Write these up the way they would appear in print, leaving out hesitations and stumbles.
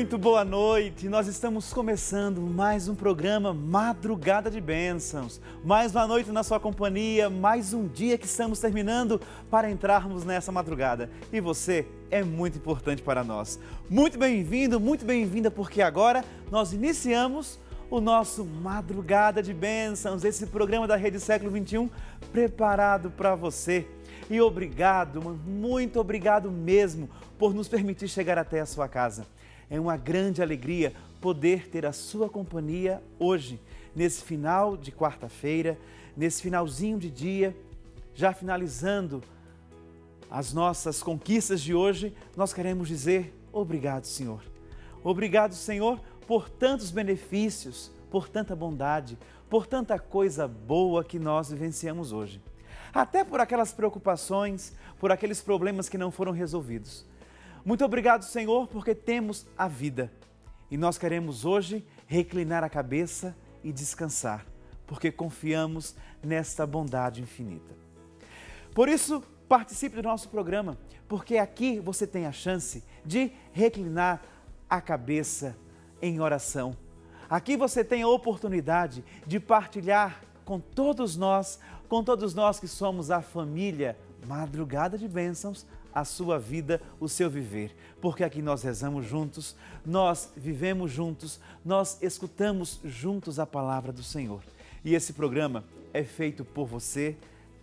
Muito boa noite, nós estamos começando mais um programa Madrugada de Bênçãos. Mais uma noite na sua companhia, mais um dia que estamos terminando para entrarmos nessa madrugada. E você é muito importante para nós. Muito bem-vindo, muito bem-vinda, porque agora nós iniciamos o nosso Madrugada de Bênçãos, esse programa da Rede Século XXI preparado para você. E obrigado, muito obrigado mesmo por nos permitir chegar até a sua casa. É uma grande alegria poder ter a sua companhia hoje, nesse final de quarta-feira, nesse finalzinho de dia, já finalizando as nossas conquistas de hoje, nós queremos dizer obrigado, Senhor. Obrigado, Senhor, por tantos benefícios, por tanta bondade, por tanta coisa boa que nós vivenciamos hoje. Até por aquelas preocupações, por aqueles problemas que não foram resolvidos. Muito obrigado, Senhor, porque temos a vida. E nós queremos hoje reclinar a cabeça e descansar, porque confiamos nesta bondade infinita. Por isso, participe do nosso programa, porque aqui você tem a chance de reclinar a cabeça em oração. Aqui você tem a oportunidade de partilhar com todos nós que somos a família Madrugada de Bênçãos, a sua vida, o seu viver. Porque aqui nós rezamos juntos, nós vivemos juntos, nós escutamos juntos a palavra do Senhor. E esse programa é feito por você,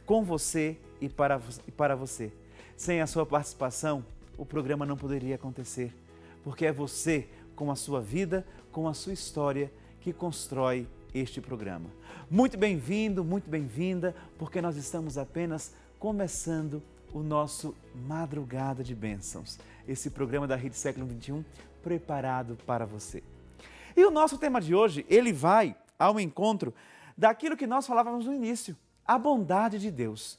com você e para você. Sem a sua participação, o programa não poderia acontecer. Porque é você, com a sua vida, com a sua história, que constrói este programa. Muito bem-vindo, muito bem-vinda, porque nós estamos apenas começando o nosso Madrugada de Bênçãos, esse programa da Rede Século XXI preparado para você. E o nosso tema de hoje, ele vai ao encontro daquilo que nós falávamos no início, a bondade de Deus.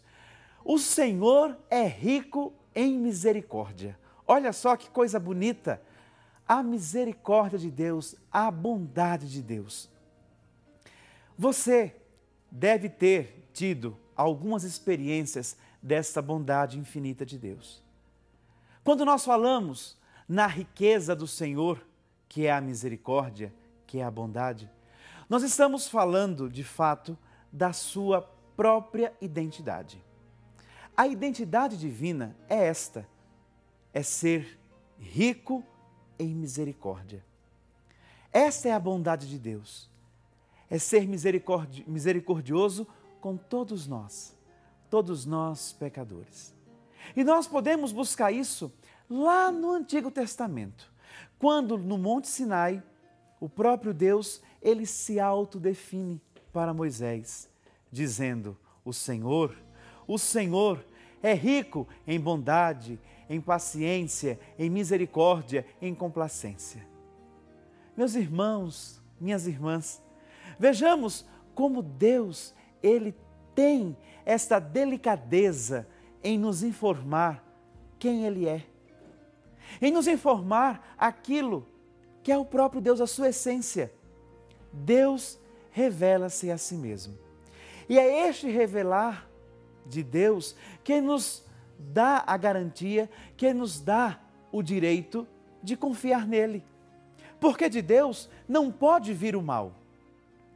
O Senhor é rico em misericórdia. Olha só que coisa bonita, a misericórdia de Deus, a bondade de Deus. Você deve ter tido algumas experiências desta bondade infinita de Deus. Quando nós falamos na riqueza do Senhor, que é a misericórdia, que é a bondade, nós estamos falando, de fato, da sua própria identidade. A identidade divina é esta, é ser rico em misericórdia. Esta é a bondade de Deus, é ser misericordioso com todos nós pecadores. E nós podemos buscar isso lá no Antigo Testamento, quando no Monte Sinai, o próprio Deus, ele se autodefine para Moisés, dizendo: o Senhor é rico em bondade, em paciência, em misericórdia, em complacência. Meus irmãos, minhas irmãs, vejamos como Deus, ele tem esta delicadeza em nos informar quem Ele é, em nos informar aquilo que é o próprio Deus, a sua essência. Deus revela-se a si mesmo. E é este revelar de Deus que nos dá a garantia, que nos dá o direito de confiar nele. Porque de Deus não pode vir o mal.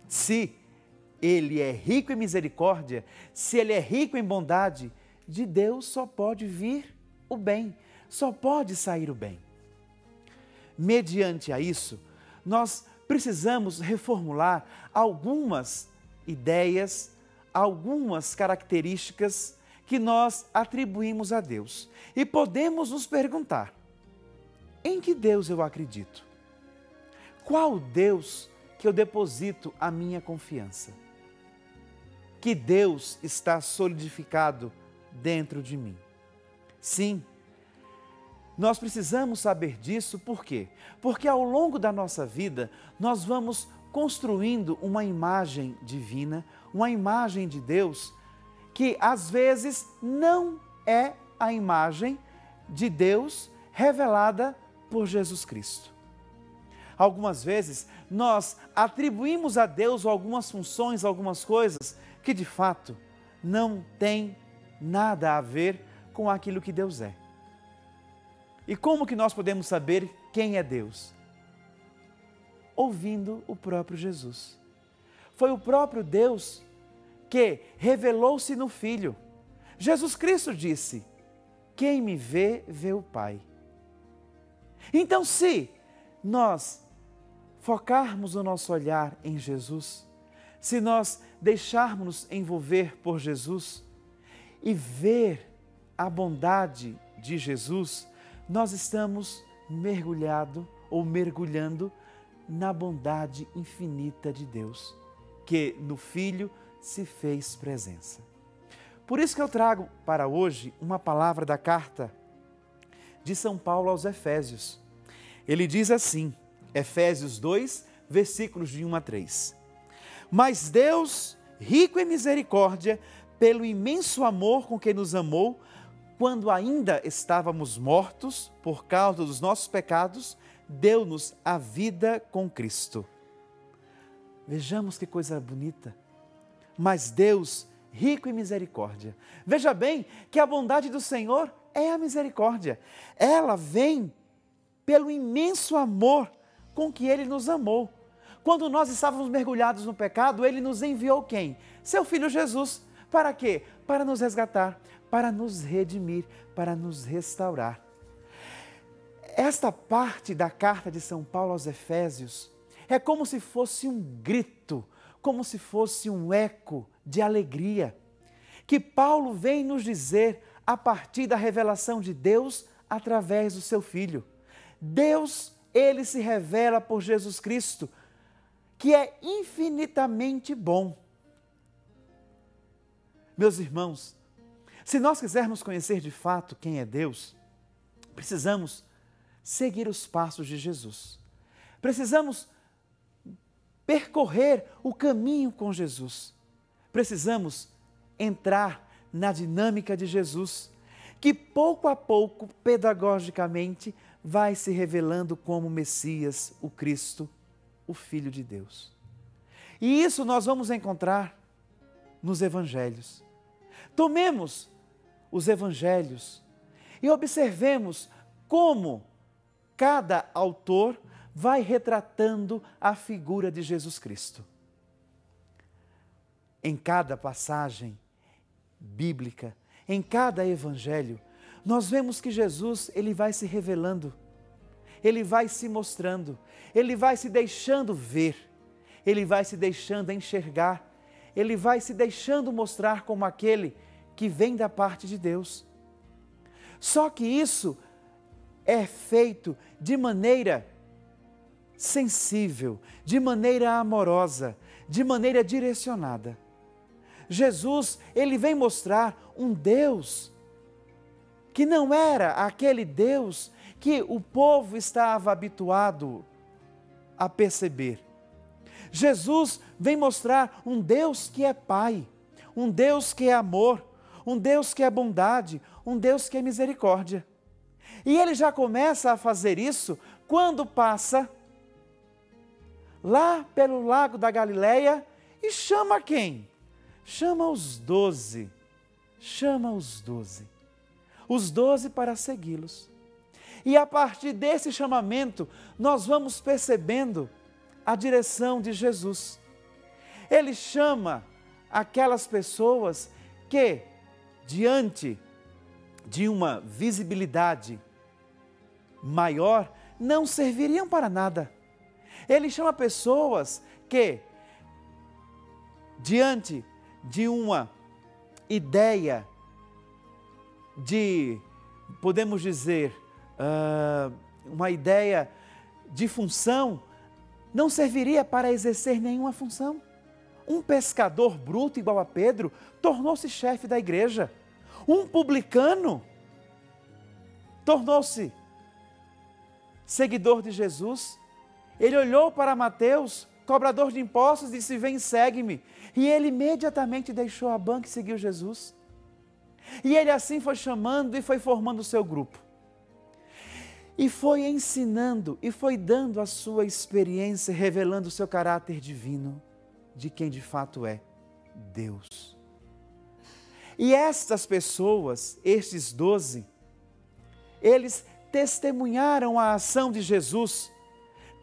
Se Ele é rico em misericórdia, se Ele é rico em bondade, de Deus só pode vir o bem, só pode sair o bem. Mediante a isso, nós precisamos reformular algumas ideias, algumas características que nós atribuímos a Deus. E podemos nos perguntar: em que Deus eu acredito? Qual Deus que eu deposito a minha confiança? Que Deus está solidificado dentro de mim? Sim, nós precisamos saber disso, por quê? Porque ao longo da nossa vida, nós vamos construindo uma imagem divina, uma imagem de Deus, que às vezes não é a imagem de Deus revelada por Jesus Cristo. Algumas vezes nós atribuímos a Deus algumas funções, algumas coisas que de fato não tem nada a ver com aquilo que Deus é. E como que nós podemos saber quem é Deus? ouvindo o próprio Jesus. Foi o próprio Deus que revelou-se no Filho. Jesus Cristo disse: quem me vê, vê o Pai. Então, se nós focarmos o nosso olhar em Jesus, se nós deixarmos-nos envolver por Jesus e ver a bondade de Jesus, nós estamos mergulhando na bondade infinita de Deus, que no Filho se fez presença. Por isso que eu trago para hoje uma palavra da carta de São Paulo aos Efésios. Ele diz assim, Efésios 2, versículos de 1 a 3. Mas Deus, rico em misericórdia, pelo imenso amor com que nos amou, quando ainda estávamos mortos por causa dos nossos pecados, deu-nos a vida com Cristo. Vejamos que coisa bonita. Mas Deus, rico em misericórdia. Veja bem que a bondade do Senhor é a misericórdia. Ela vem pelo imenso amor com que Ele nos amou. Quando nós estávamos mergulhados no pecado, Ele nos enviou quem? Seu Filho Jesus. Para quê? Para nos resgatar, para nos redimir, para nos restaurar. Esta parte da carta de São Paulo aos Efésios é como se fosse um grito, como se fosse um eco de alegria, que Paulo vem nos dizer a partir da revelação de Deus através do seu Filho. Deus, Ele se revela por Jesus Cristo, que é infinitamente bom. Meus irmãos, se nós quisermos conhecer de fato quem é Deus, precisamos seguir os passos de Jesus. Precisamos percorrer o caminho com Jesus. Precisamos entrar na dinâmica de Jesus, que pouco a pouco, pedagogicamente, vai se revelando como Messias, o Cristo, o Filho de Deus. E isso nós vamos encontrar nos Evangelhos. Tomemos os Evangelhos e observemos como cada autor vai retratando a figura de Jesus Cristo. Em cada passagem bíblica, em cada evangelho, nós vemos que Jesus, Ele vai se revelando, Ele vai se mostrando, Ele vai se deixando ver, Ele vai se deixando enxergar, Ele vai se deixando mostrar como aquele que vem da parte de Deus. Só que isso é feito de maneira sensível, de maneira amorosa, de maneira direcionada. Jesus, Ele vem mostrar um Deus que não era aquele Deus que o povo estava habituado a perceber. Jesus vem mostrar um Deus que é Pai, um Deus que é amor, um Deus que é bondade, um Deus que é misericórdia. E Ele já começa a fazer isso quando passa lá pelo lago da Galileia e chama quem? Chama os 12, os 12 para segui-los. E a partir desse chamamento, nós vamos percebendo a direção de Jesus. Ele chama aquelas pessoas que, diante de uma visibilidade maior, não serviriam para nada. Ele chama pessoas que, diante de uma ideia de, podemos dizer, uma ideia de função, não serviria para exercer nenhuma função. Um pescador bruto igual a Pedro tornou-se chefe da igreja. Um publicano tornou-se seguidor de Jesus. Ele olhou para Mateus, cobrador de impostos, e disse: vem, segue-me. E ele imediatamente deixou a banca e seguiu Jesus. E ele assim foi chamando e foi formando o seu grupo. E foi ensinando e foi dando a sua experiência, revelando o seu caráter divino, de quem de fato é Deus. E estas pessoas, estes 12, eles testemunharam a ação de Jesus,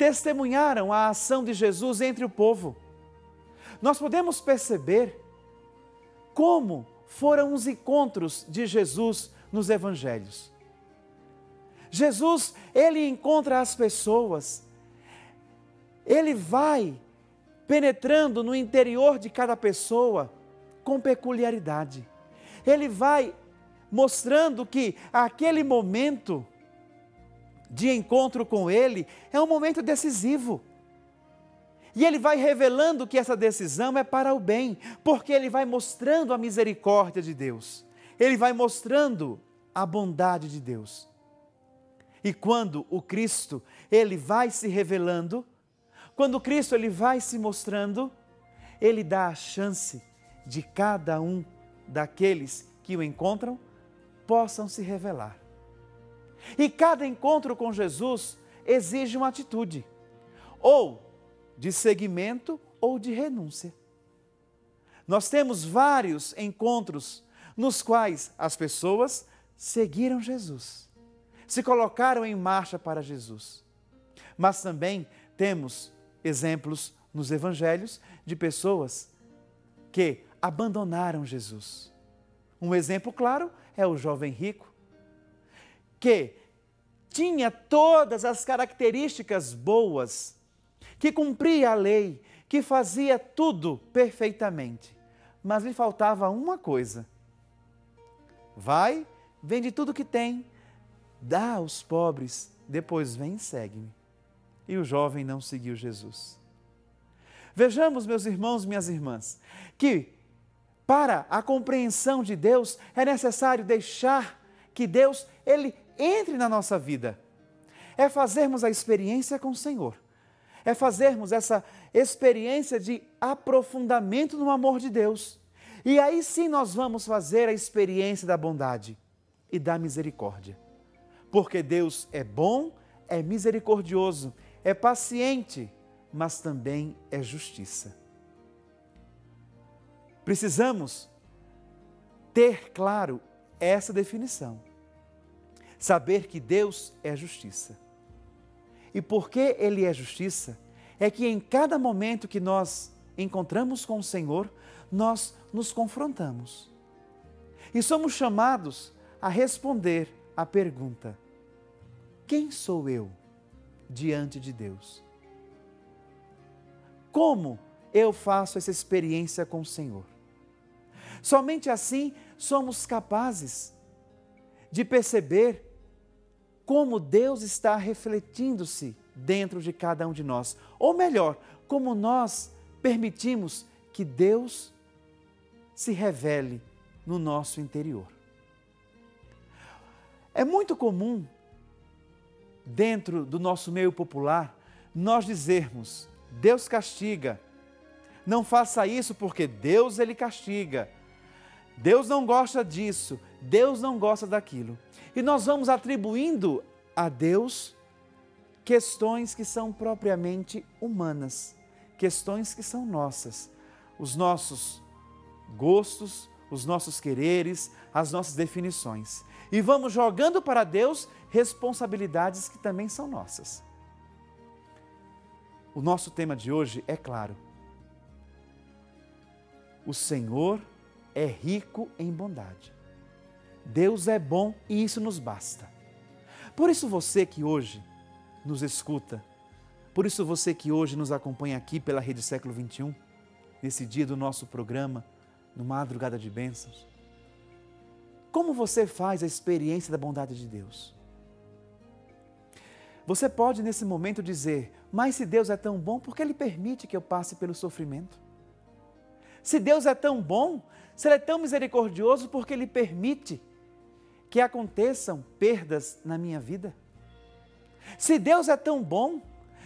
testemunharam a ação de Jesus entre o povo. Nós podemos perceber como foram os encontros de Jesus nos evangelhos. Jesus, ele encontra as pessoas, ele vai penetrando no interior de cada pessoa com peculiaridade. Ele vai mostrando que aquele momento de encontro com ele é um momento decisivo. E ele vai revelando que essa decisão é para o bem, porque ele vai mostrando a misericórdia de Deus. Ele vai mostrando a bondade de Deus. E quando o Cristo, ele vai se revelando, quando o Cristo ele vai se mostrando, ele dá a chance de cada um daqueles que o encontram possam se revelar. E cada encontro com Jesus exige uma atitude, ou de seguimento ou de renúncia. Nós temos vários encontros nos quais as pessoas seguiram Jesus, se colocaram em marcha para Jesus. Mas também temos exemplos nos evangelhos de pessoas que abandonaram Jesus. Um exemplo claro é o jovem rico, que tinha todas as características boas, que cumpria a lei, que fazia tudo perfeitamente, mas lhe faltava uma coisa. Vai, vende tudo que tem, dá aos pobres, depois vem e segue-me. E o jovem não seguiu Jesus. Vejamos, meus irmãos, minhas irmãs, que para a compreensão de Deus é necessário deixar que Deus, ele entre na nossa vida. É fazermos a experiência com o Senhor. É fazermos essa experiência de aprofundamento no amor de Deus. E aí sim nós vamos fazer a experiência da bondade e da misericórdia. Porque Deus é bom, é misericordioso, é paciente, mas também é justiça. Precisamos ter claro essa definição. Saber que Deus é justiça. E porque Ele é justiça, é que em cada momento que nós encontramos com o Senhor, nós nos confrontamos. E somos chamados a responder a pergunta: quem sou eu diante de Deus? Como eu faço essa experiência com o Senhor? Somente assim somos capazes de perceber como Deus está refletindo-se dentro de cada um de nós. Ou melhor, como nós permitimos que Deus se revele no nosso interior. É muito comum, dentro do nosso meio popular, nós dizermos: Deus castiga, não faça isso porque Deus ele castiga. Deus não gosta disso, Deus não gosta daquilo. E nós vamos atribuindo a Deus questões que são propriamente humanas, questões que são nossas, os nossos gostos, os nossos quereres, as nossas definições. E vamos jogando para Deus responsabilidades que também são nossas. O nosso tema de hoje é claro. O Senhor é rico em bondade. Deus é bom e isso nos basta. Por isso você que hoje nos escuta, por isso você que hoje nos acompanha aqui pela Rede Século XXI, nesse dia do nosso programa, no Madrugada de Bênçãos, como você faz a experiência da bondade de Deus? Você pode nesse momento dizer: mas se Deus é tão bom, por que Ele permite que eu passe pelo sofrimento? Se Deus é tão bom, se Ele é tão misericordioso, por que Ele permite que aconteçam perdas na minha vida? Se Deus é tão bom,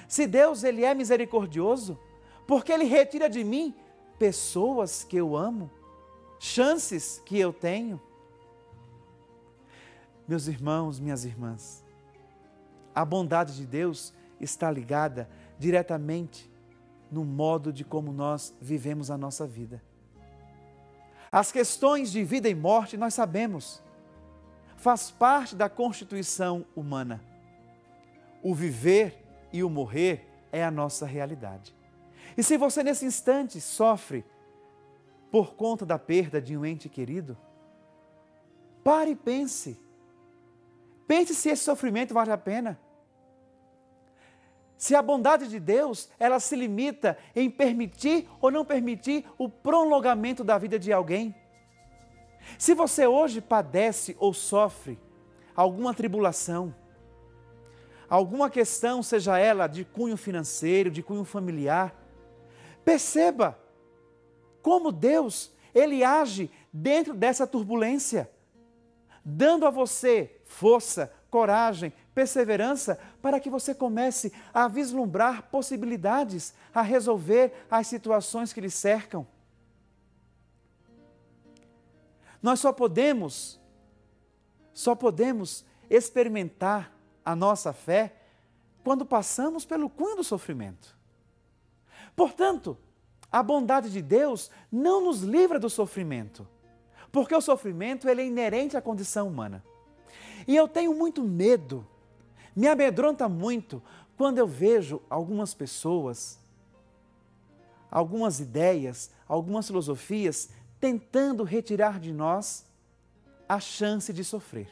se Deus ele é misericordioso, por que Ele retira de mim pessoas que eu amo, chances que eu tenho? Meus irmãos, minhas irmãs, a bondade de Deus está ligada diretamente no modo de como nós vivemos a nossa vida. As questões de vida e morte, nós sabemos, faz parte da constituição humana. O viver e o morrer é a nossa realidade. E se você nesse instante sofre por conta da perda de um ente querido, pare e pense. Pense se esse sofrimento vale a pena. Se a bondade de Deus, ela se limita em permitir ou não permitir o prolongamento da vida de alguém. Se você hoje padece ou sofre alguma tribulação, alguma questão, seja ela de cunho financeiro, de cunho familiar, perceba como Deus, Ele age dentro dessa turbulência, dando a você força, coragem, perseverança, para que você comece a vislumbrar possibilidades, a resolver as situações que lhe cercam. Nós só podemos experimentar a nossa fé quando passamos pelo cunho do sofrimento. Portanto, a bondade de Deus não nos livra do sofrimento, porque o sofrimento ele é inerente à condição humana. E eu tenho muito medo, me amedronta muito, quando eu vejo algumas pessoas, algumas ideias, algumas filosofias, tentando retirar de nós a chance de sofrer.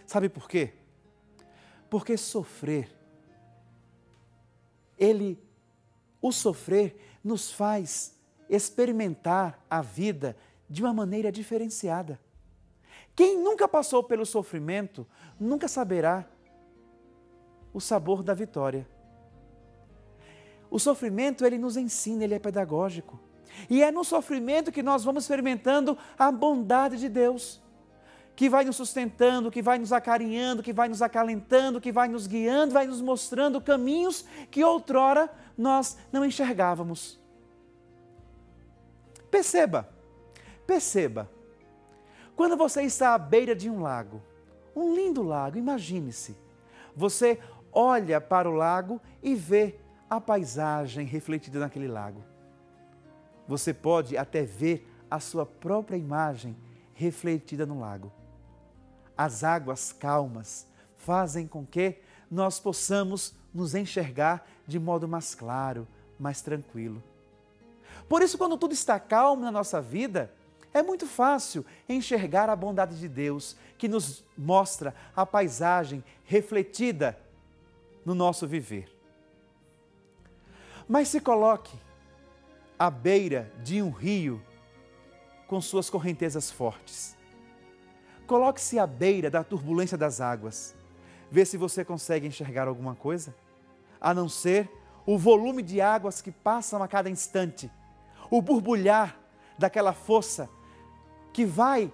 Sabe por quê? Porque o sofrer nos faz experimentar a vida de uma maneira diferenciada. Quem nunca passou pelo sofrimento, nunca saberá o sabor da vitória. O sofrimento, ele nos ensina, ele é pedagógico. E é no sofrimento que nós vamos experimentando a bondade de Deus, que vai nos sustentando, que vai nos acarinhando, que vai nos acalentando, que vai nos guiando, vai nos mostrando caminhos que outrora nós não enxergávamos. Perceba, quando você está à beira de um lago, um lindo lago, imagine-se, você olha para o lago e vê a paisagem refletida naquele lago. Você pode até ver a sua própria imagem refletida no lago. As águas calmas fazem com que nós possamos nos enxergar de modo mais claro, mais tranquilo. Por isso, quando tudo está calmo na nossa vida, é muito fácil enxergar a bondade de Deus, que nos mostra a paisagem refletida no nosso viver. Mas se coloque à beira de um rio com suas correntezas fortes. Coloque-se à beira da turbulência das águas. Vê se você consegue enxergar alguma coisa, a não ser o volume de águas que passam a cada instante, o borbulhar daquela força que vai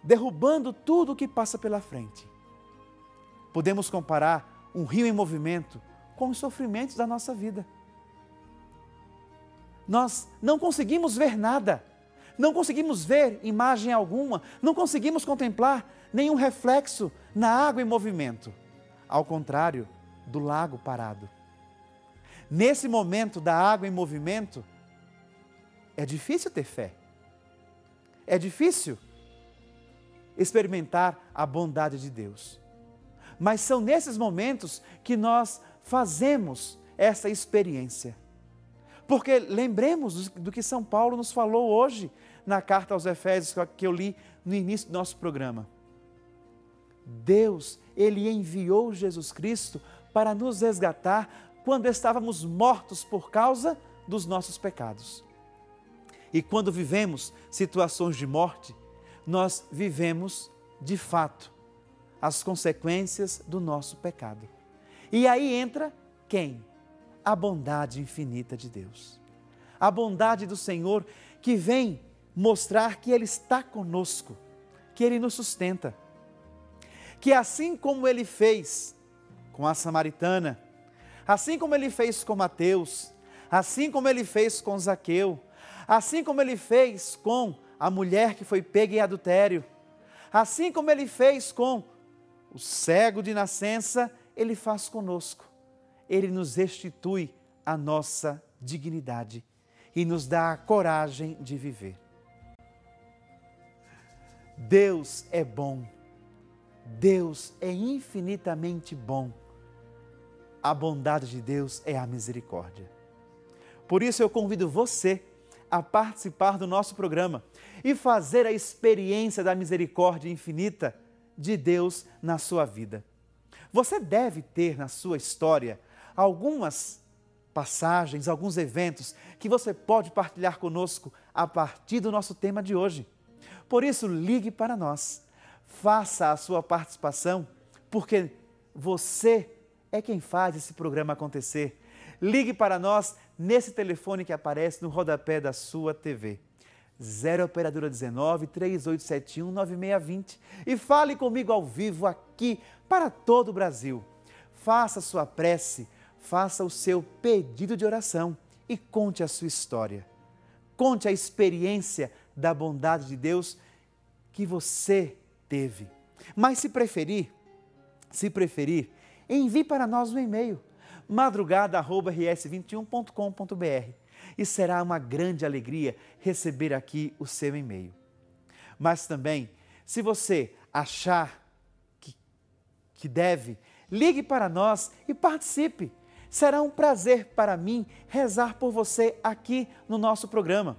derrubando tudo o que passa pela frente. Podemos comparar um rio em movimento com os sofrimentos da nossa vida. Nós não conseguimos ver nada, não conseguimos ver imagem alguma, não conseguimos contemplar nenhum reflexo na água em movimento, ao contrário do lago parado. Nesse momento da água em movimento, é difícil ter fé, é difícil experimentar a bondade de Deus. Mas são nesses momentos que nós fazemos essa experiência. Porque lembremos do que São Paulo nos falou hoje na carta aos Efésios que eu li no início do nosso programa. Deus, Ele enviou Jesus Cristo para nos resgatar quando estávamos mortos por causa dos nossos pecados. E quando vivemos situações de morte, nós vivemos, de fato, as consequências do nosso pecado. E aí entra quem? A bondade infinita de Deus. A bondade do Senhor que vem mostrar que Ele está conosco, que Ele nos sustenta. Que assim como Ele fez com a samaritana, assim como Ele fez com Mateus, assim como Ele fez com Zaqueu, assim como Ele fez com a mulher que foi pega em adultério, assim como Ele fez com o cego de nascença, Ele faz conosco. Ele nos restitui a nossa dignidade e nos dá a coragem de viver. Deus é bom, Deus é infinitamente bom. A bondade de Deus é a misericórdia. Por isso eu convido você a participar do nosso programa e fazer a experiência da misericórdia infinita de Deus na sua vida. Você deve ter na sua história algumas passagens, alguns eventos que você pode partilhar conosco a partir do nosso tema de hoje. Por isso, ligue para nós, faça a sua participação, porque você é quem faz esse programa acontecer. Ligue para nós nesse telefone que aparece no rodapé da sua TV. 0 Operadora 19 3871 9620 e fale comigo ao vivo aqui para todo o Brasil. Faça sua prece, faça o seu pedido de oração e conte a sua história. Conte a experiência da bondade de Deus que você teve. Mas se preferir, envie para nós um e-mail madrugada@rs21.com.br e será uma grande alegria receber aqui o seu e-mail. Mas também, se você achar que deve, ligue para nós e participe. Será um prazer para mim rezar por você aqui no nosso programa.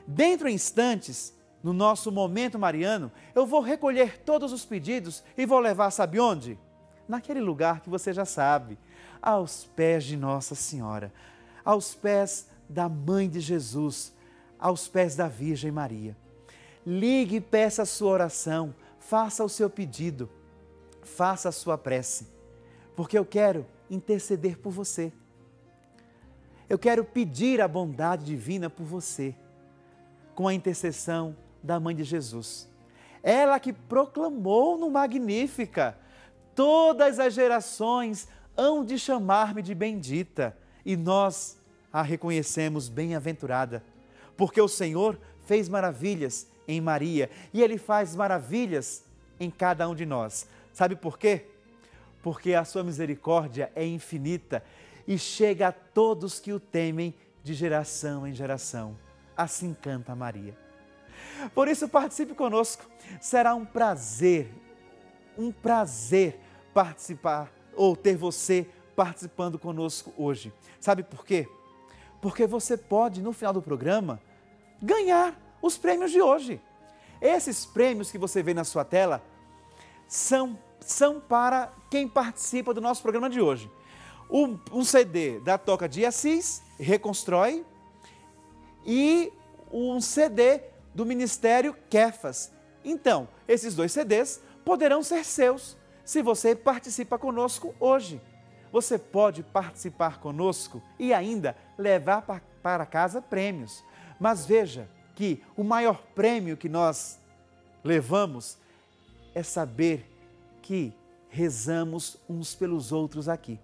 Dentro de instantes, no nosso Momento Mariano, eu vou recolher todos os pedidos e vou levar, sabe onde? Naquele lugar que você já sabe, aos pés de Nossa Senhora, aos pés da Mãe de Jesus, aos pés da Virgem Maria. Ligue e peça a sua oração, faça o seu pedido, faça a sua prece, porque eu quero interceder por você. Eu quero pedir a bondade divina por você, com a intercessão da Mãe de Jesus. Ela que proclamou no Magnífica: todas as gerações hão de chamar-me de bendita, e nós a reconhecemos bem-aventurada, porque o Senhor fez maravilhas em Maria e Ele faz maravilhas em cada um de nós. Sabe por quê? Porque a sua misericórdia é infinita e chega a todos que o temem de geração em geração. Assim canta Maria. Por isso participe conosco, será um prazer participar ou ter você participando conosco hoje. Sabe por quê? Porque você pode, no final do programa, ganhar os prêmios de hoje. Esses prêmios que você vê na sua tela são para quem participa do nosso programa de hoje. Um CD da Toca de Assis, Reconstrói, e um CD do Ministério Kefas. Então, esses 2 CDs poderão ser seus se você participa conosco hoje. Você pode participar conosco e ainda levar para casa prêmios. Mas veja que o maior prêmio que nós levamos é saber que rezamos uns pelos outros aqui.